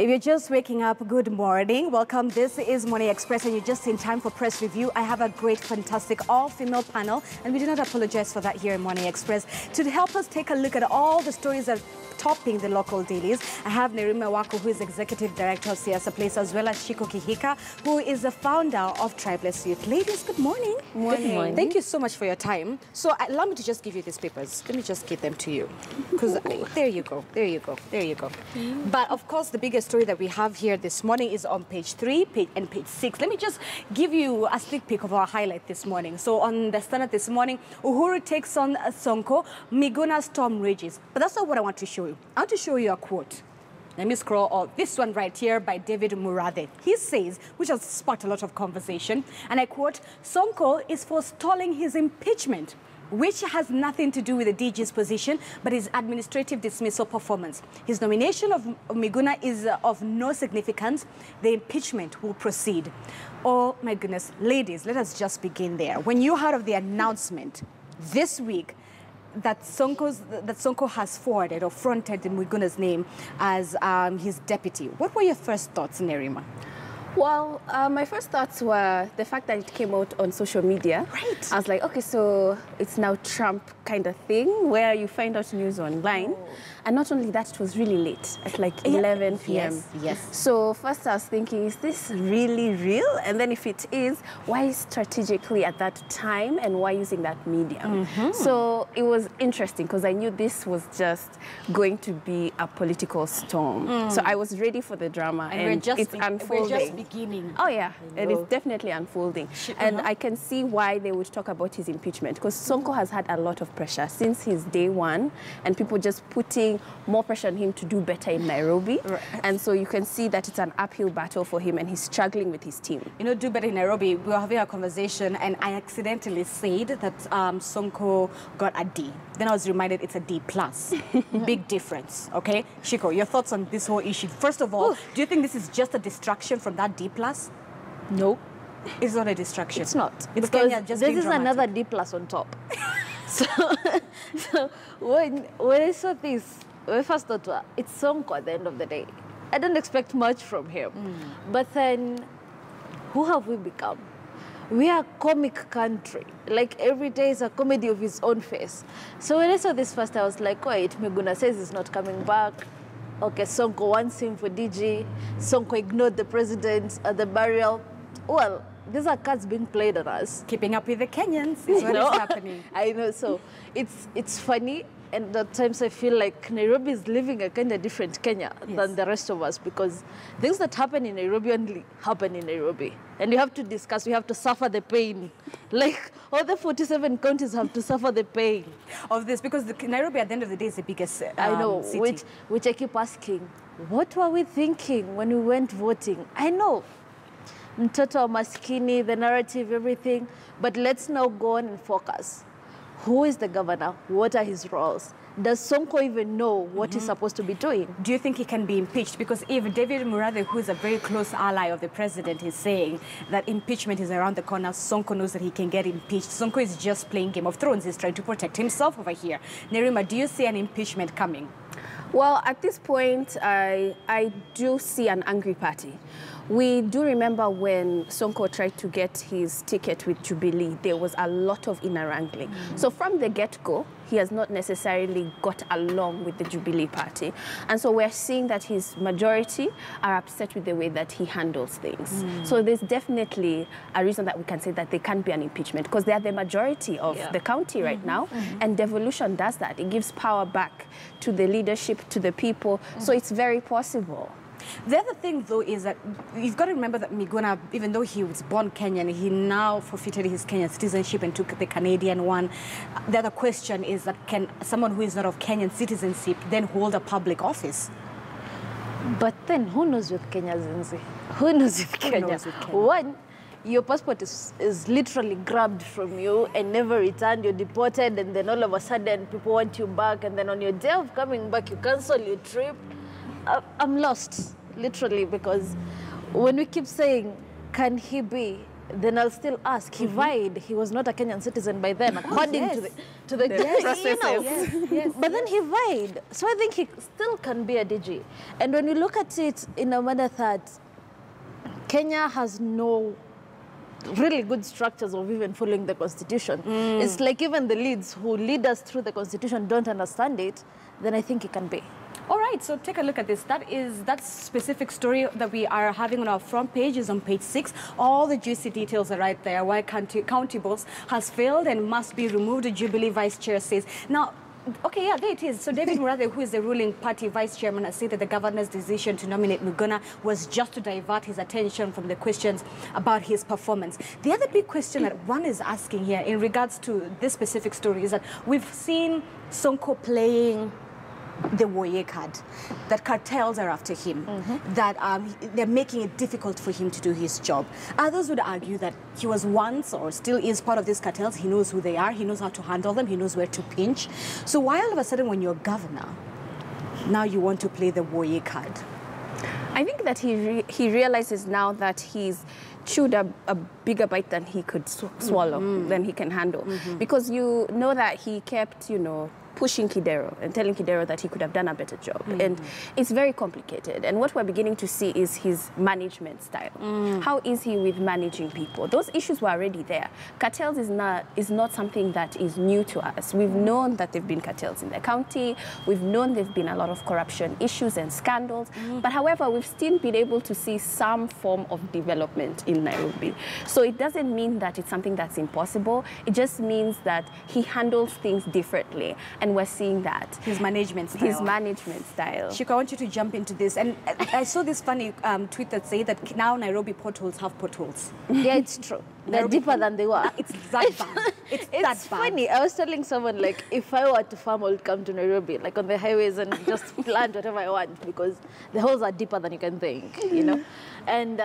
If you're just waking up, good morning. Welcome. This is Morning Express, and you're just in time for press review. I have a great, fantastic all-female panel, and we do not apologize for that here in Morning Express. To help us take a look at all the stories that topping the local dailies, I have Nerima Wako, who is Executive Director of Siasa Place, as well as Shiko Kihika, who is the founder of Tribeless Youth. Ladies, good morning. Morning. Good morning. Thank you so much for your time. So allow me to just give you these papers. Let me just give them to you. Because there you go, there you go, there you go. But of course, the biggest story that we have here this morning is on page 3 and page 6. Let me just give you a sneak peek of our highlight this morning. So on the Standard this morning, Uhuru takes on Sonko, Miguna storm rages. But that's not what I want to show you. I want to show you a quote. Let me scroll up. This one right here by David Murathe. He says, which has sparked a lot of conversation, and I quote, Sonko is forestalling his impeachment, which has nothing to do with the DG's position, but his administrative dismissal performance. His nomination of Miguna is of no significance. The impeachment will proceed. Oh my goodness. Ladies, let us just begin there. When you heard of the announcement this week that Sonko has forwarded or fronted Miguna's name as his deputy, what were your first thoughts, Nerima? Well, my first thoughts were the fact that it came out on social media. Right. I was like, okay, so it's now Trump kind of thing where you find out news online. Oh. And not only that, it was really late, at like 11 p.m. Yes, yes. So first I was thinking, is this really real? And then if it is, why strategically at that time and why using that medium? So it was interesting because I knew this was just going to be a political storm. So I was ready for the drama, and it's unfolding. We're just beginning. Oh yeah, and it's definitely unfolding. And I can see why they would talk about his impeachment, because Sonko has had a lot of pressure since his day one, and people just putting more pressure on him to do better in Nairobi. Right. And so you can see that it's an uphill battle for him, and he's struggling with his team. You know, do better in Nairobi, we were having a conversation, and I accidentally said that Sonko got a D. Then I was reminded it's a D+. Big difference, okay? Shiko, your thoughts on this whole issue. First of all, do you think this is just a distraction from that D+? No. It's not a distraction. It's not. It's because just this is another D+ on top. so when I saw this, my first thought was, it's Sonko at the end of the day. I don't expect much from him. But then, who have we become? We are a comic country. Like, every day is a comedy of his own face. So when I saw this first, I was like, wait, Miguna says he's not coming back. Okay, Sonko wants him for DG. Sonko ignored the president at the burial. Well, these are cards being played on us. Keeping up with the Kenyans is what is happening. I know, so it's funny, and at times I feel like Nairobi is living a kind of different Kenya than the rest of us, because things that happen in Nairobi only happen in Nairobi. And you have to discuss, we have to suffer the pain. Like, all the 47 counties have to suffer the pain of this, because Nairobi at the end of the day is the biggest I know, city. Which I keep asking, what were we thinking when we went voting? I know. Mtoto maskini, the narrative, everything. But let's now go on and focus. Who is the governor? What are his roles? Does Sonko even know what he's supposed to be doing? Do you think he can be impeached? Because if David Murathe, who is a very close ally of the president, is saying that impeachment is around the corner, Sonko knows that he can get impeached. Sonko is just playing Game of Thrones. He's trying to protect himself over here. Nerima, do you see an impeachment coming? Well, at this point, I do see an angry party. We do remember when Sonko tried to get his ticket with Jubilee, there was a lot of inner wrangling. So from the get-go, he has not necessarily got along with the Jubilee party. And so we're seeing that his majority are upset with the way that he handles things. So there's definitely a reason that we can say that there can't be an impeachment, because they are the majority of the county right now. And devolution does that. It gives power back to the leadership, to the people. So it's very possible. The other thing, though, is that you've got to remember that Miguna, even though he was born Kenyan, he now forfeited his Kenyan citizenship and took the Canadian one. The other question is that can someone who is not of Kenyan citizenship then hold a public office? But then, who knows with Kenya, Zinzi? Who knows with Kenya? One, your passport is literally grabbed from you and never returned. You're deported, and then all of a sudden, people want you back. And then on your day of coming back, you cancel your trip. I'm lost, literally, because when we keep saying, can he be then I'll still ask. He lied. He was not a Kenyan citizen by then, according to the process. you know. Yes. But then he lied. So I think he still can be a DG. And when you look at it in a manner that Kenya has no really good structures of even following the Constitution. It's like even the leads who lead us through the Constitution don't understand it, then I think it can be. All right, so take a look at this. That specific story that we are having on our front page is on page 6. All the juicy details are right there. Why county boss has failed and must be removed, the Jubilee vice chair says. Now, okay, yeah, there it is. So David Murathe, who is the ruling party vice chairman, has said that the governor's decision to nominate Miguna was just to divert his attention from the questions about his performance. The other big question that one is asking here in regards to this specific story is that we've seen Sonko playing the warrior card, that cartels are after him, that they're making it difficult for him to do his job. Others would argue that he was once or still is part of these cartels. He knows who they are. He knows how to handle them. He knows where to pinch. So why all of a sudden when you're governor, now you want to play the warrior card? I think that he realizes now that he's chewed a bigger bite than he could swallow, than he can handle. Because you know that he kept, pushing Kidero and telling Kidero that he could have done a better job. And it's very complicated. And what we're beginning to see is his management style. How is he with managing people? Those issues were already there. Cartels is not something that is new to us. We've known that there have been cartels in the county. We've known there have been a lot of corruption issues and scandals. But however, we've still been able to see some form of development in Nairobi. So it doesn't mean that it's something that's impossible. It just means that he handles things differently. And we're seeing that. His management style. His management style. Shiko, I want you to jump into this. And I saw this funny tweet that said that now Nairobi potholes have potholes. Yeah, it's true. They're deeper than they were. It's that bad. It's that bad. Funny. I was telling someone, like, if I were to farm, I would come to Nairobi, like on the highways, and just plant whatever I want, because the holes are deeper than you can think, And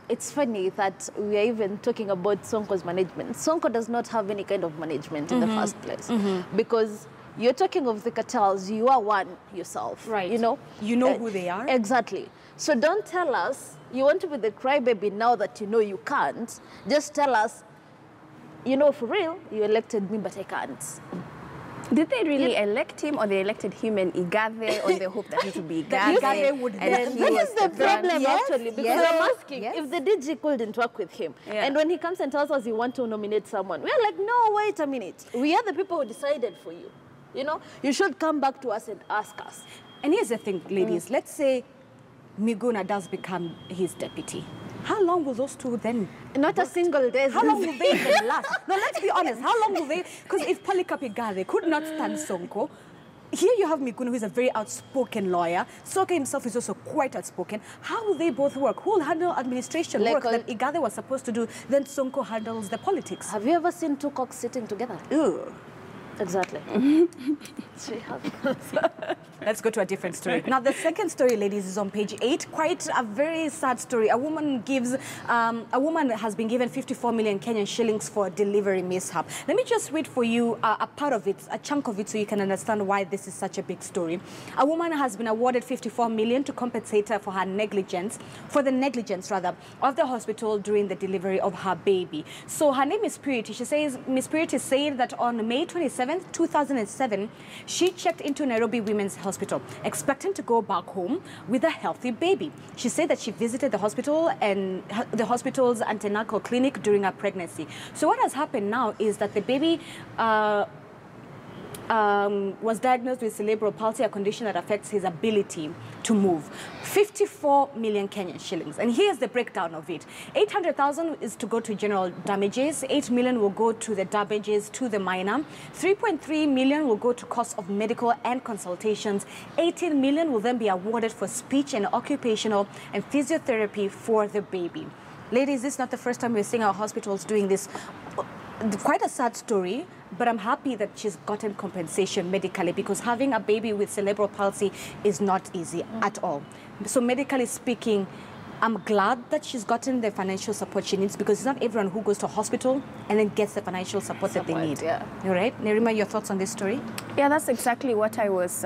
it's funny that we are even talking about Sonko's management. Sonko does not have any kind of management in the first place, because you're talking of the cartels, you are one yourself. Right. You know who they are. Exactly. So don't tell us you want to be the crybaby now that you know you can't. Just tell us, for real, you elected me, but I can't. Did they really elect him, or they elected him and Igathe on the hope that he would be Igathe? Igathe would This is the problem, actually, because I'm asking if the DG couldn't work with him. And when he comes and tells us you want to nominate someone, we're like, no, wait a minute. We are the people who decided for you. You should come back to us and ask us. And here's the thing, ladies. Let's say Miguna does become his deputy. How long will those two then? Not a single day. How long will they then last? No, let's be honest. How long will they? Because if Polycarp Igathe could not stand Sonko, here you have Miguna, who is a very outspoken lawyer. Sonko himself is also quite outspoken. How will they both work? Who will handle administration work that Igathe was supposed to do? Then Sonko handles the politics. Have you ever seen two cocks sitting together? Ew. Exactly. Let's go to a different story. Now, the second story, ladies, is on page 8. Quite a very sad story. A woman has been given 54 million Kenyan shillings for a delivery mishap. Let me just read for you a part of it, a chunk of it, so you can understand why this is such a big story. A woman has been awarded 54 million to compensate her for the negligence of the hospital during the delivery of her baby. So her name is Purity. She says, Miss Purity said that on May 27th, 2007, she checked into Nairobi Women's Hospital, expecting to go back home with a healthy baby. She said that she visited the hospital and the hospital's antenatal clinic during her pregnancy. So what has happened now is that the baby was diagnosed with cerebral palsy, a condition that affects his ability to move. 54 million Kenyan shillings. And here's the breakdown of it. 800,000 is to go to general damages. 8 million will go to the damages to the minor. 3.3 million will go to cost of medical and consultations. 18 million will then be awarded for speech and occupational and physiotherapy for the baby. Ladies, this is not the first time we're seeing our hospitals doing this. Quite a sad story, but I'm happy that she's gotten compensation medically, because having a baby with cerebral palsy is not easy at all. So medically speaking, I'm glad that she's gotten the financial support she needs, because it's not everyone who goes to hospital and then gets the financial support that they need. Yeah. All right, Nerima, your thoughts on this story? Yeah, that's exactly what I was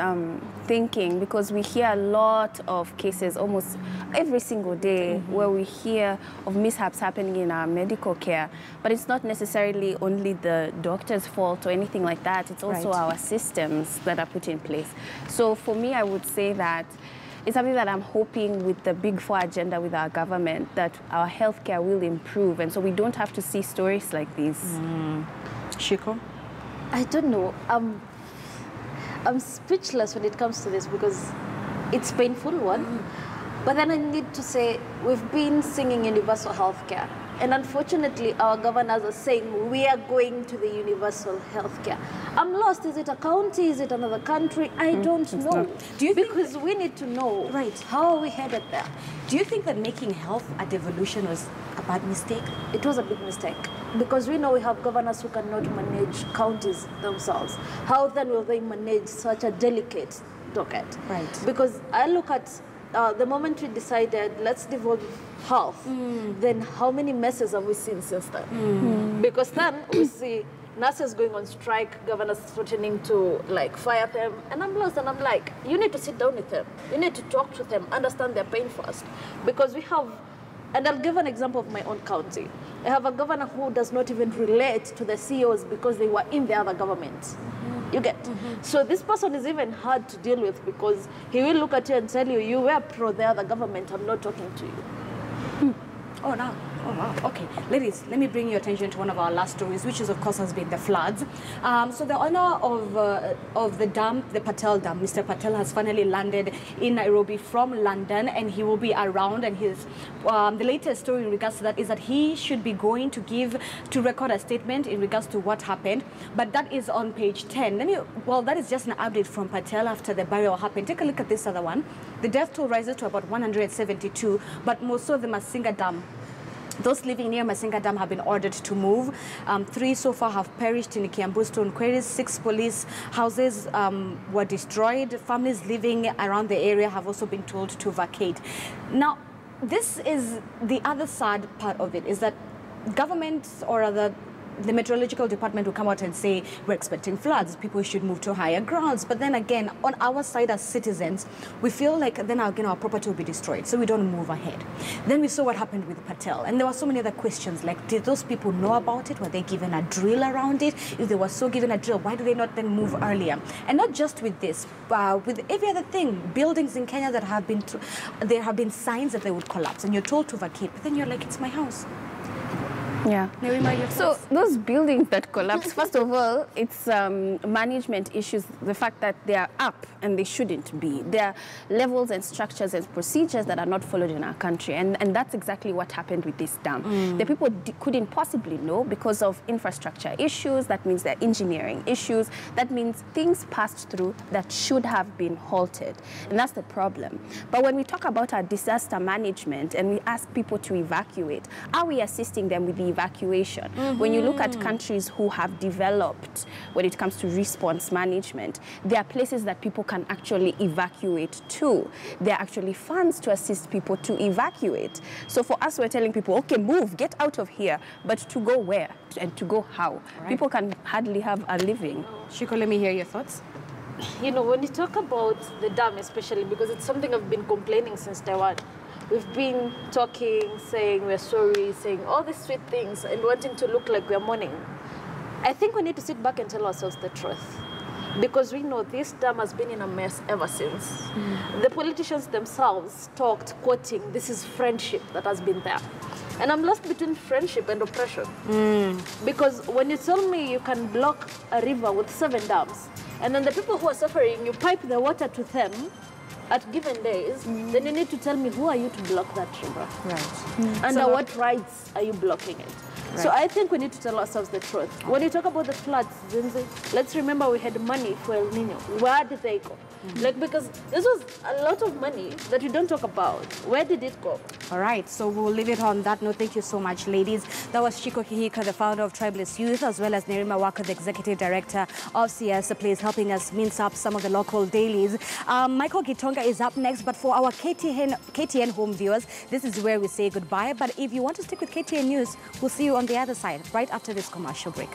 thinking, because we hear a lot of cases almost every single day where we hear of mishaps happening in our medical care, but it's not necessarily only the doctor's fault or anything like that. It's also our systems that are put in place. So for me, I would say that it's something that I'm hoping with the Big Four agenda with our government, that our healthcare will improve, and so we don't have to see stories like these. Shiko? I don't know. I'm speechless when it comes to this, because it's painful, one. But then I need to say, we've been singing universal healthcare. And unfortunately, our governors are saying we are going to the universal healthcare. I'm lost. Is it a county? Is it another country? I don't know. Do you because we need to know how are we headed there. Do you think that making health a devolution was a bad mistake? It was a big mistake, because we know we have governors who cannot manage counties themselves. How then will they manage such a delicate docket? Right. Because I look at the moment we decided, let's devolve health, then how many messes have we seen since then? Because then we see nurses going on strike, governors threatening to fire them, and I'm lost, and I'm like, you need to sit down with them. You need to talk to them, understand their pain first. Because we have, and I'll give an example of my own county. I have a governor who does not even relate to the CEOs because they were in the other government. You get? So this person is even hard to deal with, because he will look at you and tell you, you were pro the other government, I'm not talking to you. Oh, no. Oh, wow. Okay. Ladies, let me bring your attention to one of our last stories, which is, of course, has been the floods. So the owner of the dam, the Patel Dam, Mr. Patel, has finally landed in Nairobi from London, and he will be around. And his the latest story in regards to that is that he should be going to record a statement in regards to what happened. But that is on page 10. That is just an update from Patel after the burial happened. Take a look at this other one. The death toll rises to about 172, but most of the Masinga Dam, those living near Masinga Dam, have been ordered to move. 3 so far have perished in Kiambu stone quarries. 6 police houses were destroyed. Families living around the area have also been told to vacate. Now, this is the other sad part of it, is that governments, or rather the meteorological department, will come out and say, we're expecting floods, people should move to higher grounds. But then again, on our side as citizens, we feel like then again our property will be destroyed, so we don't move ahead. Then we saw what happened with Patel, and there were so many other questions, like, did those people know about it? Were they given a drill around it? If they were so given a drill, why did they not then move earlier? And not just with this, with every other thing, buildings in Kenya that have been, there have been signs that they would collapse, and you're told to vacate, but then you're like, it's my house. Yeah. So those buildings that collapse, first of all, it's management issues, the fact that they are up and they shouldn't be. There are levels and structures and procedures that are not followed in our country, and that's exactly what happened with this dam. The people couldn't possibly know because of infrastructure issues. That means there are engineering issues. That means things passed through that should have been halted, and that's the problem. But when we talk about our disaster management and we ask people to evacuate, are we assisting them with the evacuation? When you look at countries who have developed when it comes to response management, there are places that people can actually evacuate to. There are actually funds to assist people to evacuate. So for us, we're telling people, okay, move, get out of here, but to go where and to go how? Right. People can hardly have a living. Shiko, let me hear your thoughts. You know, when you talk about the dam especially, because it's something I've been complaining since day one, we've been talking, saying we're sorry, saying all these sweet things and wanting to look like we're mourning. I think we need to sit back and tell ourselves the truth, because we know this dam has been in a mess ever since. The politicians themselves talked, quoting, this is friendship that has been there. And I'm lost between friendship and oppression. Because when you tell me you can block a river with 7 dams, and then the people who are suffering, you pipe the water to them at given days, then you need to tell me, who are you to block that river? Right. Under what rights are you blocking it? So I think we need to tell ourselves the truth. When you talk about the floods, Zinzi, let's remember we had money for El Nino. Where did they go? Like, because this was a lot of money that you don't talk about. Where did it go? All right, so we'll leave it on that note. Thank you so much, ladies. That was Chiko Kihika, the founder of Tribalist Youth, as well as Nerima Waka, the executive director of Siasa Place, helping us mince up some of the local dailies. Michael Gitonga is up next, but for our KTN home viewers, this is where we say goodbye. But if you want to stick with KTN News, we'll see you on the other side, right after this commercial break.